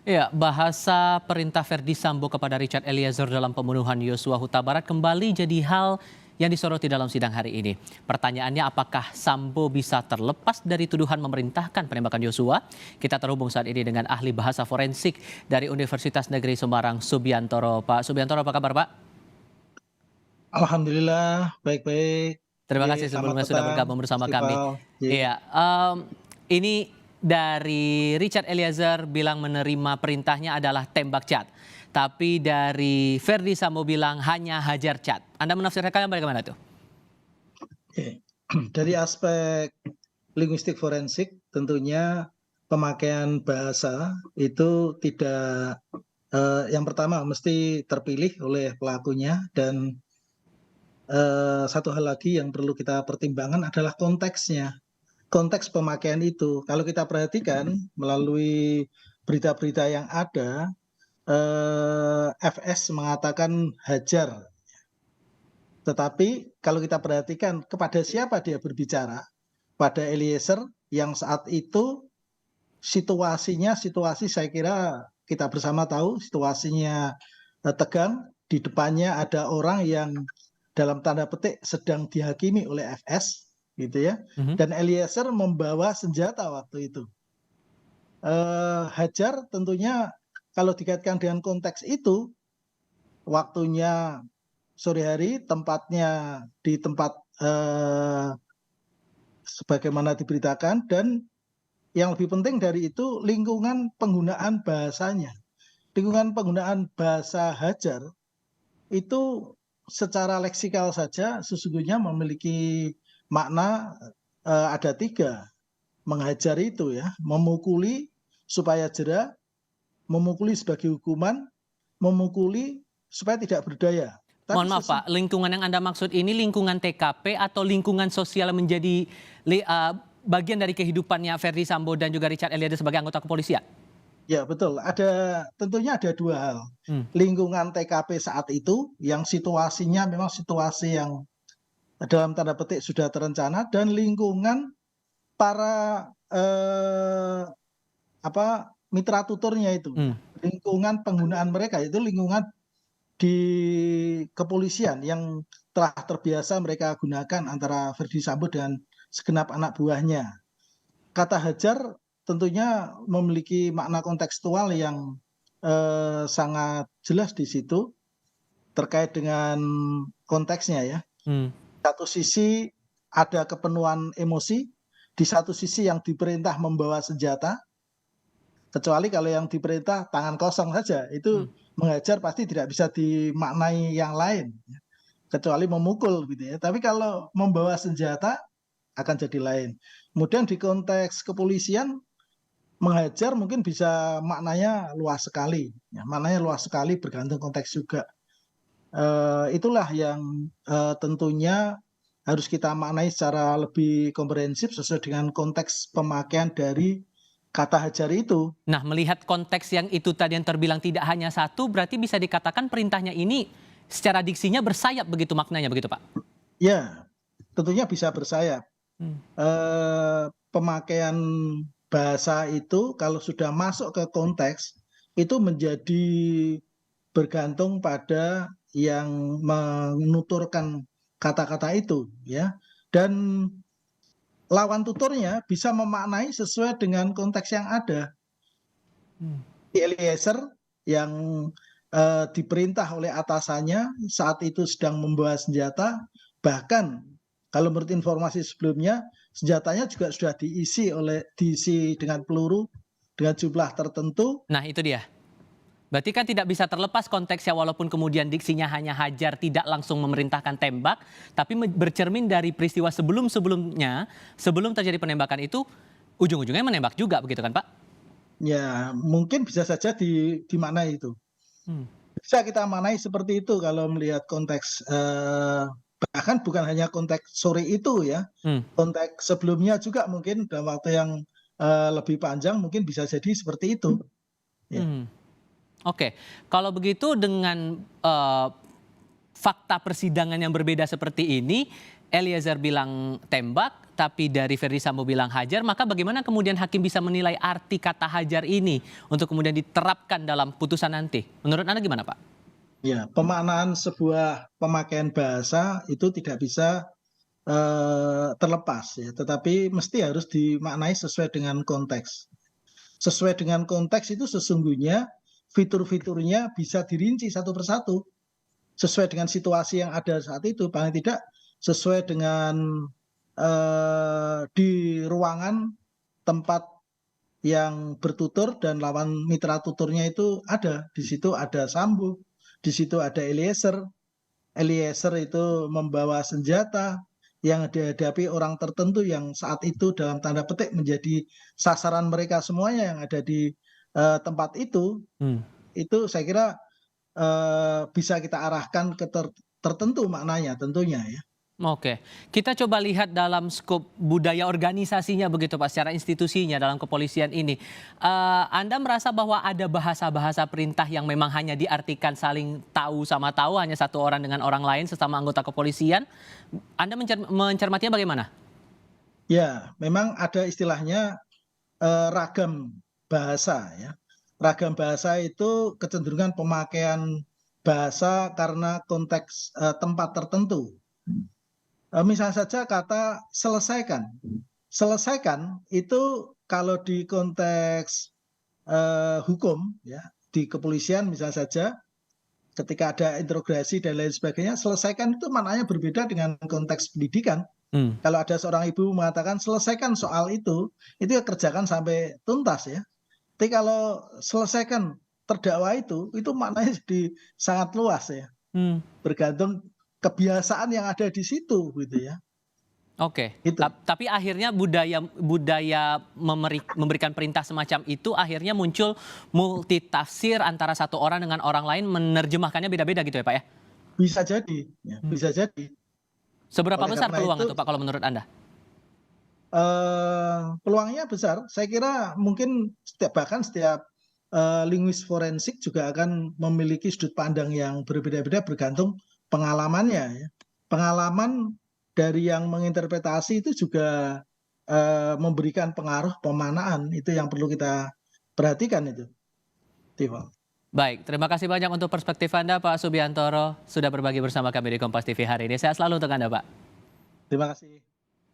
Ya, bahasa perintah Verdi Sambo kepada Richard Eliezer dalam pembunuhan Yosua Huta Barat kembali jadi hal yang disoroti dalam sidang hari ini. Pertanyaannya, apakah Sambo bisa terlepas dari tuduhan memerintahkan penembakan Yosua? Kita terhubung saat ini dengan ahli bahasa forensik dari Universitas Negeri Semarang, Subiantoro. Pak Subiantoro, apa kabar, Pak? Alhamdulillah, baik-baik. Terima Ye, kasih selamat sebelumnya sudah petang, bergabung Mas bersama kami. Rival. Ye. Iya, ini dari Richard Eliezer bilang menerima perintahnya adalah tembak Chat. Tapi dari Verdi Sambo bilang hanya hajar Chat. Anda menafsirkan bagaimana tuh? Ye. Dari aspek linguistik forensik, tentunya pemakaian bahasa itu tidak yang pertama mesti terpilih oleh pelakunya dan satu hal lagi yang perlu kita pertimbangkan adalah konteksnya. Konteks pemakaian itu, kalau kita perhatikan melalui berita-berita yang ada, FS mengatakan hajar. Tetapi kalau kita perhatikan kepada siapa dia berbicara, pada Eliezer yang saat itu situasinya situasi saya kira kita bersama tahu situasinya tegang, di depannya ada orang yang dalam tanda petik sedang dihakimi oleh FS gitu ya. Mhm. Dan Eliezer membawa senjata waktu itu. Hajar tentunya kalau dikaitkan dengan konteks itu waktunya sore hari, tempatnya di tempat sebagaimana diberitakan, dan yang lebih penting dari itu lingkungan penggunaan bahasanya. Lingkungan penggunaan bahasa hajar itu secara leksikal saja sesungguhnya memiliki makna ada tiga. Menghajar itu ya, memukuli supaya jera, memukuli sebagai hukuman, memukuli supaya tidak berdaya. Tapi Mohon maaf Pak, lingkungan yang Anda maksud ini lingkungan TKP atau lingkungan sosial yang menjadi bagian dari kehidupannya Verdi Sambo dan juga Richard Eliezer sebagai anggota kepolisian? ya betul, tentunya ada dua hal. Hmm. Lingkungan TKP saat itu yang situasinya memang situasi yang dalam tanda petik sudah terencana, dan lingkungan para mitra tuturnya itu. Hmm. Lingkungan penggunaan mereka itu lingkungan di kepolisian yang telah terbiasa mereka gunakan antara Verdi Sambo dan segenap anak buahnya. Kata hajar tentunya memiliki makna kontekstual yang sangat jelas di situ terkait dengan konteksnya ya. Satu sisi ada kepenuhan emosi, di satu sisi yang diperintah membawa senjata, kecuali kalau yang diperintah tangan kosong saja, itu menghajar pasti tidak bisa dimaknai yang lain, kecuali memukul gitu ya. Tapi kalau membawa senjata akan jadi lain. Kemudian di konteks kepolisian, menghajar mungkin bisa maknanya luas sekali, ya, maknanya luas sekali bergantung konteks juga. Itulah yang tentunya harus kita maknai secara lebih komprehensif sesuai dengan konteks pemakaian dari kata hajar itu. Nah, melihat konteks yang itu tadi yang terbilang tidak hanya satu, berarti bisa dikatakan perintahnya ini secara diksinya bersayap begitu maknanya, begitu Pak? Ya, tentunya bisa bersayap. Pemakaian bahasa itu kalau sudah masuk ke konteks, itu menjadi bergantung pada yang menuturkan kata-kata itu, ya. Dan lawan tuturnya bisa memaknai sesuai dengan konteks yang ada. Eliezer yang diperintah oleh atasannya saat itu sedang membawa senjata, bahkan kalau menurut informasi sebelumnya senjatanya juga sudah diisi dengan peluru dengan jumlah tertentu. Nah, itu dia. Berarti kan tidak bisa terlepas konteksnya walaupun kemudian diksinya hanya hajar tidak langsung memerintahkan tembak, tapi bercermin dari peristiwa sebelum-sebelumnya, sebelum terjadi penembakan itu, ujung-ujungnya menembak juga begitu kan Pak? Ya, mungkin bisa saja dimaknai itu. Bisa kita maknai seperti itu kalau melihat konteks, bahkan bukan hanya konteks sore itu ya, konteks sebelumnya juga mungkin dalam waktu yang lebih panjang mungkin bisa jadi seperti itu. Ya. Oke, kalau begitu dengan fakta persidangan yang berbeda seperti ini, Eliezer bilang tembak, tapi dari Verdi Sambo bilang hajar, maka bagaimana kemudian hakim bisa menilai arti kata hajar ini untuk kemudian diterapkan dalam putusan nanti? Menurut Anda gimana, Pak? Ya, pemaknaan sebuah pemakaian bahasa itu tidak bisa terlepas ya, tetapi mesti harus dimaknai sesuai dengan konteks. Sesuai dengan konteks itu sesungguhnya fitur-fiturnya bisa dirinci satu persatu sesuai dengan situasi yang ada saat itu, paling tidak sesuai dengan di ruangan tempat yang bertutur dan lawan mitra tuturnya itu ada. Di situ ada Sambo, di situ ada Eliezer. Eliezer itu membawa senjata yang dihadapi orang tertentu yang saat itu dalam tanda petik menjadi sasaran mereka semuanya yang ada di tempat itu saya kira bisa kita arahkan ke tertentu maknanya tentunya ya. Oke, kita coba lihat dalam skop budaya organisasinya begitu Pak, secara institusinya dalam kepolisian ini. Anda merasa bahwa ada bahasa-bahasa perintah yang memang hanya diartikan saling tahu sama tahu, hanya satu orang dengan orang lain sesama anggota kepolisian? Anda mencermatinya bagaimana? Ya, memang ada istilahnya ragam bahasa ya. Ragam bahasa itu kecenderungan pemakaian bahasa karena konteks tempat tertentu. Misalnya saja kata selesaikan. Selesaikan itu kalau di konteks hukum ya, di kepolisian misalnya saja ketika ada interogasi dan lain sebagainya, selesaikan itu maknanya berbeda dengan konteks pendidikan. Kalau ada seorang ibu mengatakan selesaikan soal itu ya kerjakan sampai tuntas ya. Tapi kalau selesaikan terdakwa itu maknanya jadi sangat luas ya. Bergantung kebiasaan yang ada di situ gitu ya. Oke, Itu. tapi akhirnya budaya memberikan perintah semacam itu akhirnya muncul multitafsir antara satu orang dengan orang lain menerjemahkannya beda-beda gitu ya Pak ya? Bisa jadi, ya, bisa jadi. Seberapa Oleh besar karena peluang itu itu Pak kalau menurut Anda? peluangnya besar. Saya kira mungkin bahkan setiap linguis forensik juga akan memiliki sudut pandang yang berbeda-beda bergantung pengalamannya ya. Pengalaman dari yang menginterpretasi itu juga memberikan pengaruh pemaknaan, itu yang perlu kita perhatikan itu, Tiffal. Baik, terima kasih banyak untuk perspektif Anda Pak Subiantoro sudah berbagi bersama kami di Kompas TV hari ini. Sehat selalu untuk Anda Pak. Terima kasih.